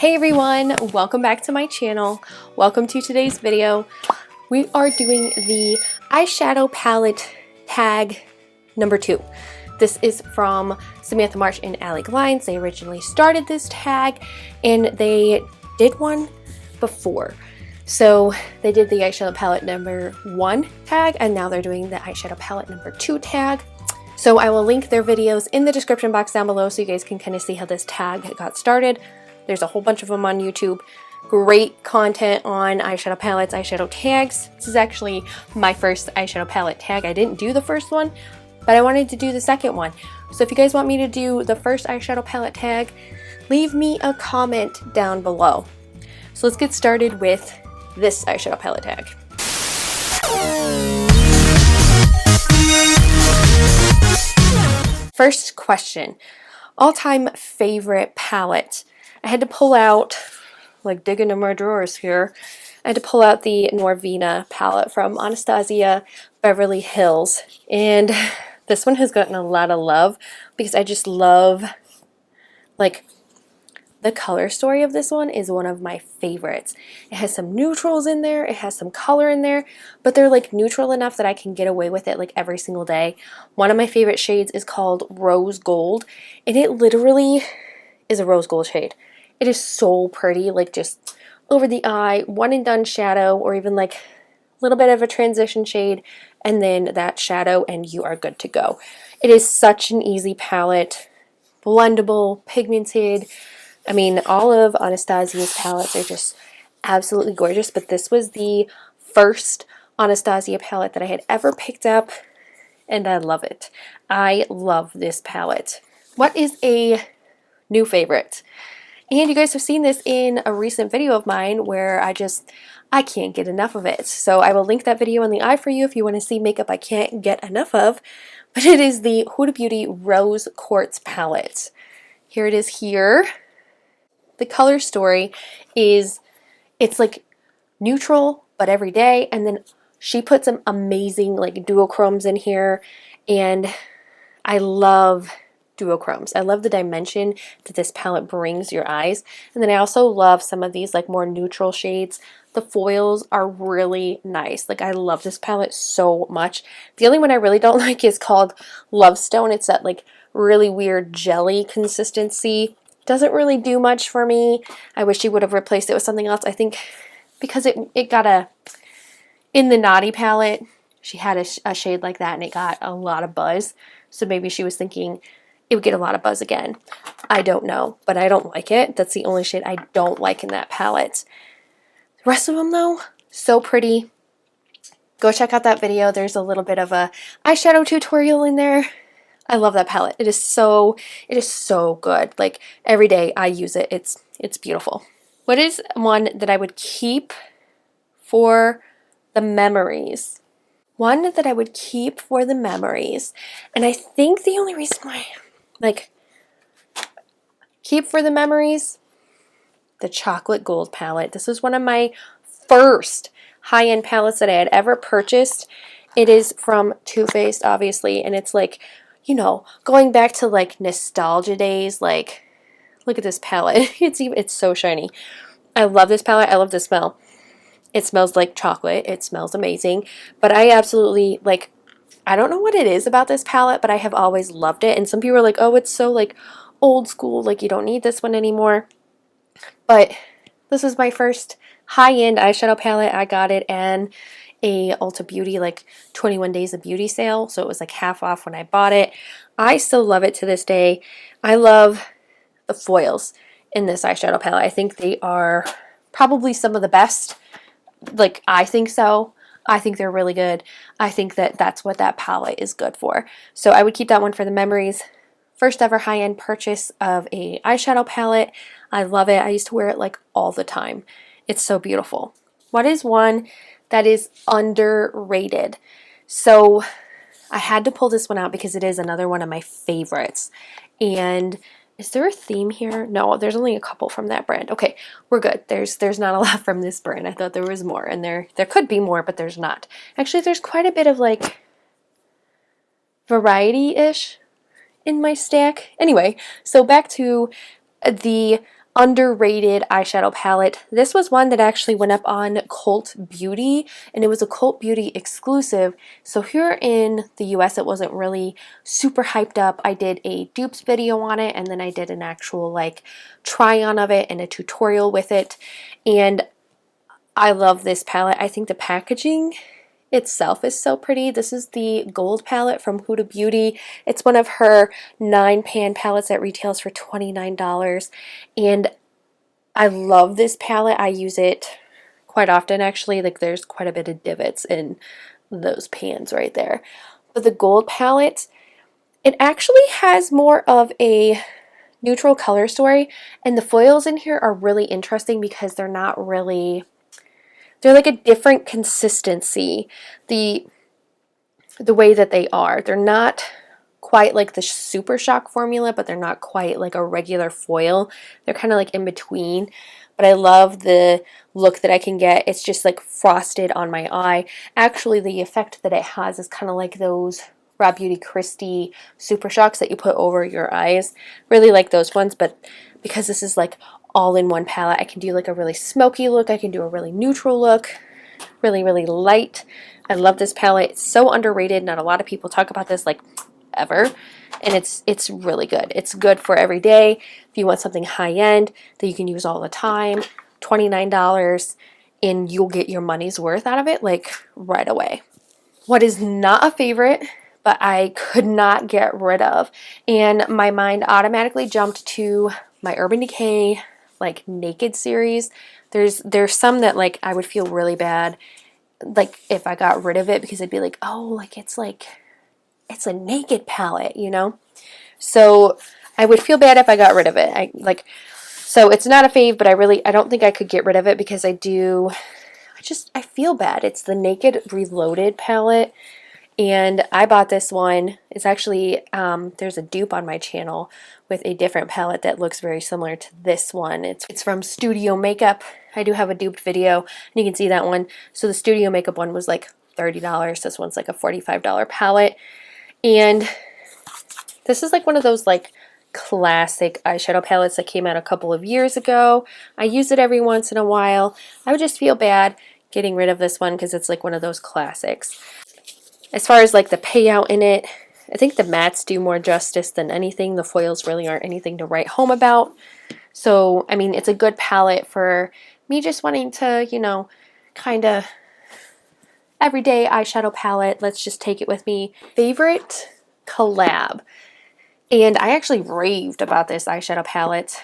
Hey everyone, welcome back to my channel. Welcome to today's video. We are doing the eyeshadow palette tag number 2. This is from Samantha March and Allie Glines. They originally started this tag and they did one before. So they did the eyeshadow palette number 1 tag and now they're doing the eyeshadow palette number 2 tag. So I will link their videos in the description box down below so you guys can kind of see how this tag got started. There's a whole bunch of them on YouTube. Great content on eyeshadow palettes, eyeshadow tags. This is actually my first eyeshadow palette tag. I didn't do the first one, but I wanted to do the second one. So if you guys want me to do the first eyeshadow palette tag, leave me a comment down below. So let's get started with this eyeshadow palette tag. First question, all-time favorite palette. I had to pull out, like dig into my drawers here, I had to pull out the Norvina palette from Anastasia Beverly Hills. And this one has gotten a lot of love because I just love, like, the color story of this one is one of my favorites. It has some neutrals in there, it has some color in there, but they're like neutral enough that I can get away with it like every single day. One of my favorite shades is called Rose Gold, and it literally is a rose gold shade. It is so pretty, like just over the eye, one and done shadow, or even like a little bit of a transition shade, and then that shadow, and you are good to go. It is such an easy palette, blendable, pigmented. I mean, all of Anastasia's palettes are just absolutely gorgeous, but this was the first Anastasia palette that I had ever picked up, and I love it. I love this palette. What is a new favorite? And you guys have seen this in a recent video of mine where I can't get enough of it. So I will link that video in the eye for you if you want to see makeup I can't get enough of. But it is the Huda Beauty Rose Quartz palette. Here it is here. The color story is, it's like neutral but everyday, and then she put some amazing like duochromes in here, and I love duochromes. I love the dimension that this palette brings your eyes. And then I also love some of these like more neutral shades. The foils are really nice. Like I love this palette so much. The only one I really don't like is called Love Stone. It's that like really weird jelly consistency. Doesn't really do much for me. I wish she would have replaced it with something else. I think because it got in the Naughty palette, she had a shade like that and it got a lot of buzz. So maybe she was thinking it would get a lot of buzz again. I don't know, but I don't like it. That's the only shade I don't like in that palette. The rest of them though, so pretty. Go check out that video. There's a little bit of a eyeshadow tutorial in there. I love that palette. It is so good. Like every day I use it. It's beautiful. What is one that I would keep for the memories? One that I would keep for the memories. And I think the only reason why like keep for the memories, the chocolate gold palette. This was one of my first high-end palettes that I had ever purchased. It is from Too Faced, obviously, and it's like, you know, going back to like nostalgia days. Like, look at this palette. It's so shiny. I love this palette. I love the smell. It smells like chocolate. It smells amazing. But I absolutely, like, I don't know what it is about this palette, but I have always loved it. And some people are like, oh, it's so like old school, like you don't need this one anymore. But this was my first high-end eyeshadow palette. I got it in a Ulta Beauty like 21 days of beauty sale. So it was like half off when I bought it. I still love it to this day. I love the foils in this eyeshadow palette. I think they are probably some of the best. Like, I think so. I think they're really good. I think that that's what that palette is good for. So I would keep that one for the memories. First ever high-end purchase of a eyeshadow palette. I love it. I used to wear it like all the time. It's so beautiful. What is one that is underrated? So I had to pull this one out because it is another one of my favorites. And is there a theme here? No, there's only a couple from that brand. Okay, we're good. There's not a lot from this brand. I thought there was more, and there could be more, but there's not. Actually, there's quite a bit of like variety-ish in my stack. Anyway, so back to the underrated eyeshadow palette. This was one that actually went up on Cult Beauty, and it was a Cult Beauty exclusive. So here in the US, it wasn't really super hyped up. I did a dupes video on it, and then I did an actual like try on of it and a tutorial with it. And I love this palette. I think the packaging itself is so pretty. This is the gold palette from Huda Beauty. It's one of her 9-pan palettes that retails for $29. And I love this palette. I use it quite often actually. Like there's quite a bit of divots in those pans right there. But the gold palette, it actually has more of a neutral color story. And the foils in here are really interesting because they're not really... they're like a different consistency, the way that they are. They're not quite like the Super Shock formula, but they're not quite like a regular foil. They're kind of like in between. But I love the look that I can get. It's just like frosted on my eye. Actually, the effect that it has is kind of like those Raw Beauty Christie Super Shocks that you put over your eyes. Really like those ones, but because this is like all in one palette, I can do like a really smoky look, I can do a really neutral look, really light. I love this palette. It's so underrated. Not a lot of people talk about this like ever, and it's really good. It's good for every day. If you want something high end that you can use all the time, $29, and you'll get your money's worth out of it like right away. What is not a favorite but I could not get rid of, and my mind automatically jumped to my Urban Decay like Naked series. There's some that like I would feel really bad like if I got rid of it, because I'd be like, oh, like it's a Naked palette, you know? So I would feel bad if I got rid of it. So it's not a fave, but I don't think I could get rid of it because I feel bad. It's the Naked Reloaded palette. And I bought this one. It's actually, there's a dupe on my channel with a different palette that looks very similar to this one. It's from Studio Makeup. I do have a duped video, and you can see that one. So the Studio Makeup one was like $30. This one's like a $45 palette. And this is like one of those like classic eyeshadow palettes that came out a couple of years ago. I use it every once in a while. I would just feel bad getting rid of this one because it's like one of those classics. As far as like the payout in it, I think the mattes do more justice than anything. The foils really aren't anything to write home about. So, I mean, it's a good palette for me just wanting to, you know, kind of everyday eyeshadow palette. Let's just take it with me. Favorite collab. And I actually raved about this eyeshadow palette.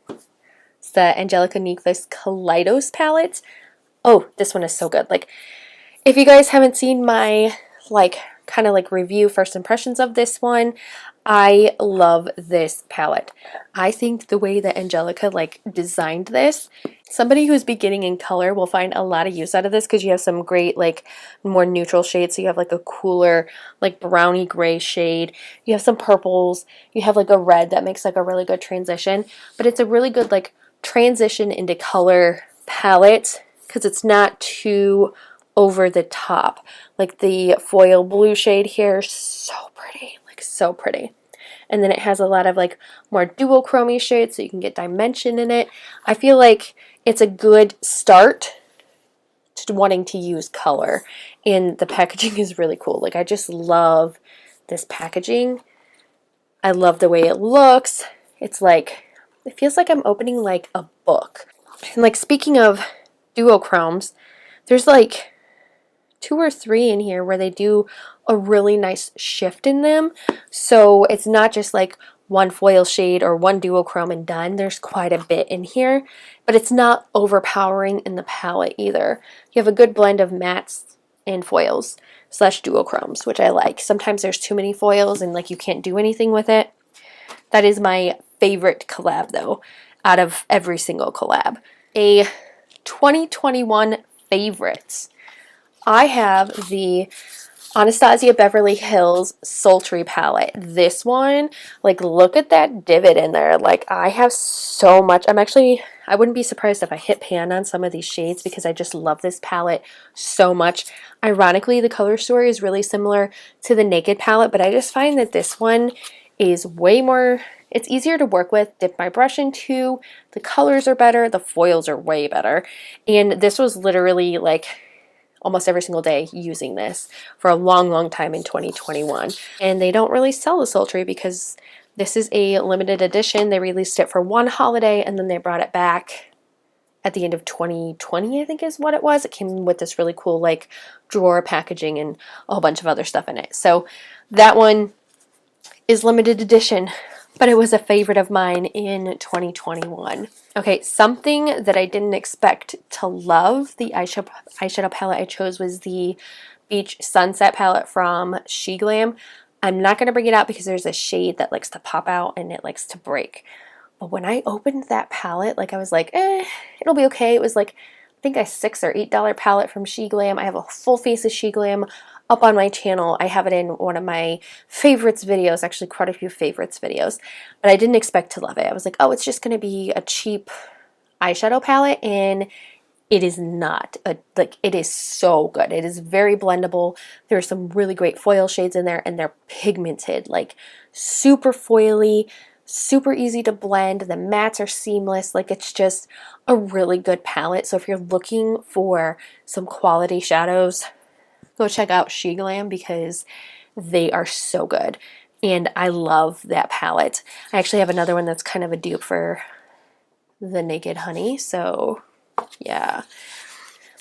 It's the Angelica Nyquist Kaleidos palette. Oh, this one is so good. Like, if you guys haven't seen my kind of review first impressions of this one, I love this palette. I think the way that Angelica designed this, somebody who's beginning in color will find a lot of use out of this because you have some great more neutral shades. So you have a cooler browny gray shade. You have some purples. You have a red that makes a really good transition. But it's a really good transition into color palette because it's not too over the top. Like the foil blue shade here, so pretty, so pretty. And then it has a lot of more duochrome shades so you can get dimension in it. I feel like it's a good start to wanting to use color, and the packaging is really cool. I just love this packaging. I love the way it looks. It's it feels like I'm opening a book. And speaking of duochromes, there's 2 or 3 in here where they do a really nice shift in them. So it's not just one foil shade or one duochrome and done. There's quite a bit in here, but it's not overpowering in the palette either. You have a good blend of mattes and foils / duochromes, which I like. Sometimes there's too many foils and you can't do anything with it. That is my favorite collab though, out of every single collab. A 2021 favorites. I have the Anastasia Beverly Hills Sultry palette. This one, look at that divot in there. I have so much. I wouldn't be surprised if I hit pan on some of these shades because I just love this palette so much. Ironically, the color story is really similar to the Naked palette, but I just find that this one is way more, it's easier to work with, dip my brush into, the colors are better, the foils are way better. And this was literally like almost every single day using this for a long time in 2021. And they don't really sell the sultry because this is a limited edition. They released it for one holiday and then they brought it back at the end of 2020, I think is what it was. It came with this really cool like drawer packaging and a whole bunch of other stuff in it. So that one is limited edition, but it was a favorite of mine in 2021. Okay, something that I didn't expect to love, the eyeshadow palette I chose was the Beach Sunset palette from SheGlam. I'm not going to bring it out because there's a shade that likes to pop out and it likes to break. But when I opened that palette, like I was like, it'll be okay. It was like, I think a $6 or $8 palette from SheGlam. I have a full face of SheGlam up on my channel. I have it in one of my favorites videos, actually quite a few favorites videos, but I didn't expect to love it. I was like, oh, it's just going to be a cheap eyeshadow palette, and it is not. Like, it is so good. It is very blendable. There are some really great foil shades in there, and they're pigmented, like super foily, super easy to blend. The mattes are seamless. Like, it's just a really good palette. So if you're looking for some quality shadows, go check out SheGlam because they are so good. And I love that palette. I actually have another one that's kind of a dupe for the Naked Honey. So yeah.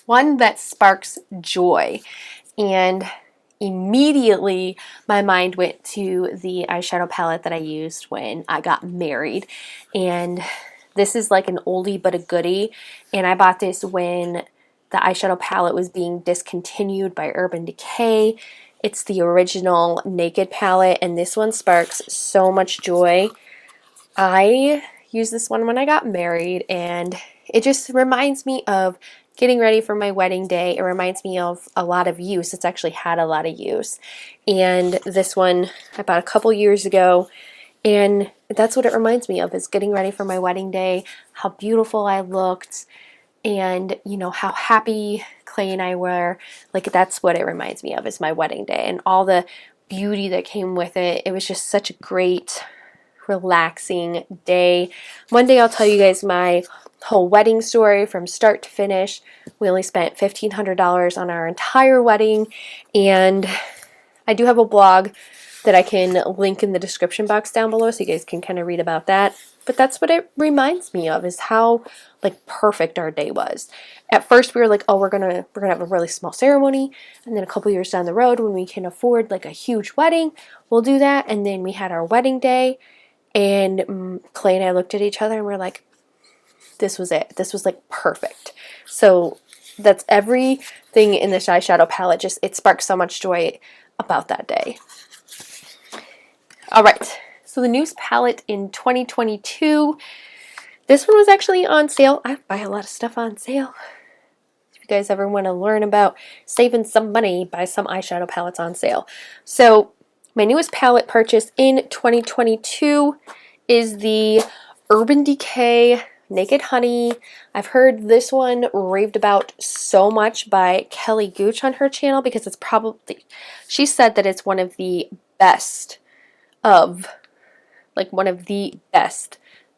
One that sparks joy. And immediately my mind went to the eyeshadow palette that I used when I got married. And this is like an oldie but a goodie. And I bought this when the eyeshadow palette was being discontinued by Urban Decay. It's the original Naked palette, and this one sparks so much joy. I used this one when I got married, and it just reminds me of getting ready for my wedding day. It reminds me of a lot of use. It's actually had a lot of use. And this one I bought a couple years ago, and that's what it reminds me of, is getting ready for my wedding day, how beautiful I looked, and you know how happy Clay and I were. Like, that's what it reminds me of, is my wedding day and all the beauty that came with it. It was just such a great, relaxing day. One day I'll tell you guys my whole wedding story from start to finish. We only spent $1,500 on our entire wedding, and I do have a blog that I can link in the description box down below so you guys can kind of read about that. But that's what it reminds me of, is how like perfect our day was. At first we were like, oh, we're gonna have a really small ceremony, and then a couple years down the road when we can afford like a huge wedding, we'll do that. And then we had our wedding day, and Clay and I looked at each other and we're like, this was it. This was like perfect. So that's everything in this eyeshadow palette. Just, it sparks so much joy about that day. All right, so the newest palette in 2022, this one was actually on sale. I buy a lot of stuff on sale. If you guys ever want to learn about saving some money, buy some eyeshadow palettes on sale. So my newest palette purchase in 2022 is the Urban Decay Naked Honey. I've heard this one raved about so much by Kelly Gooch on her channel because it's probably, she said that it's one of the best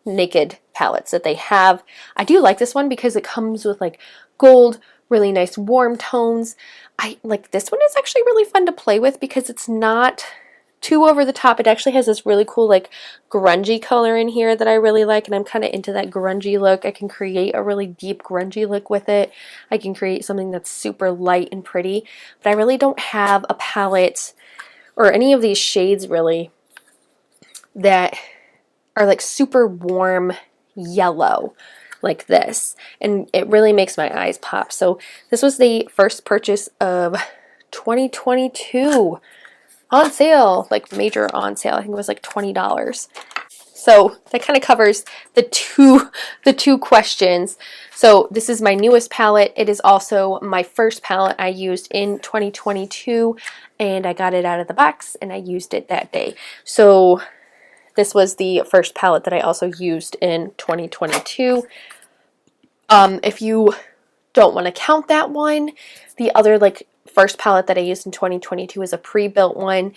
naked palettes that they have. I do like this one because it comes with like gold, really nice warm tones. I like this one. Is actually really fun to play with because it's not too over the top. It actually has this really cool like grungy color in here that I really like, and I'm kind of into that grungy look. I can create a really deep grungy look with it. I can create something that's super light and pretty, but I really don't have a palette or any of these shades really that are like super warm yellow like this, and it really makes my eyes pop. So this was the first purchase of 2022 on sale, like major on sale. I think it was like $20. So that kind of covers the two questions. So this is my newest palette. It is also my first palette I used in 2022, and I got it out of the box and I used it that day. So this was the first palette that I also used in 2022. If you don't want to count that one, the other like first palette that I used in 2022 is a pre-built one.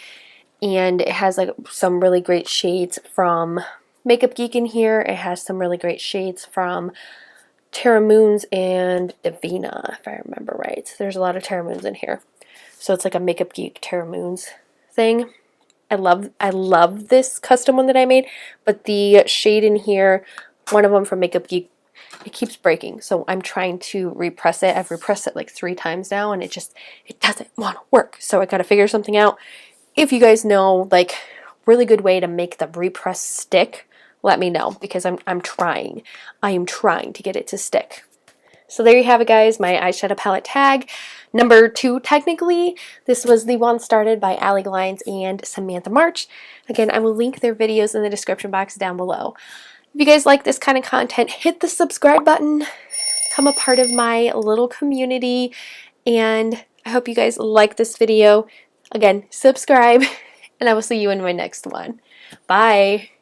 and it has like some really great shades from Makeup Geek in here. It has some really great shades from Terra Moons and Divina, if I remember right. There's a lot of Terra Moons in here. So it's like a Makeup Geek Terra Moons thing. I love this custom one that I made, but the shade in here, one of them from Makeup Geek, it keeps breaking. So I'm trying to repress it. I've repressed it like 3 times now, and it doesn't want to work. So I got to figure something out. If you guys know like really good way to make the repress stick, let me know, because I'm trying. I am trying to get it to stick. So there you have it, guys, my eyeshadow palette tag number 2 technically. This was the one started by Allie Glines and Samantha March. Again, I will link their videos in the description box down below. If you guys like this kind of content, hit the subscribe button, become a part of my little community, and I hope you guys like this video. Again, subscribe, and I will see you in my next one. Bye!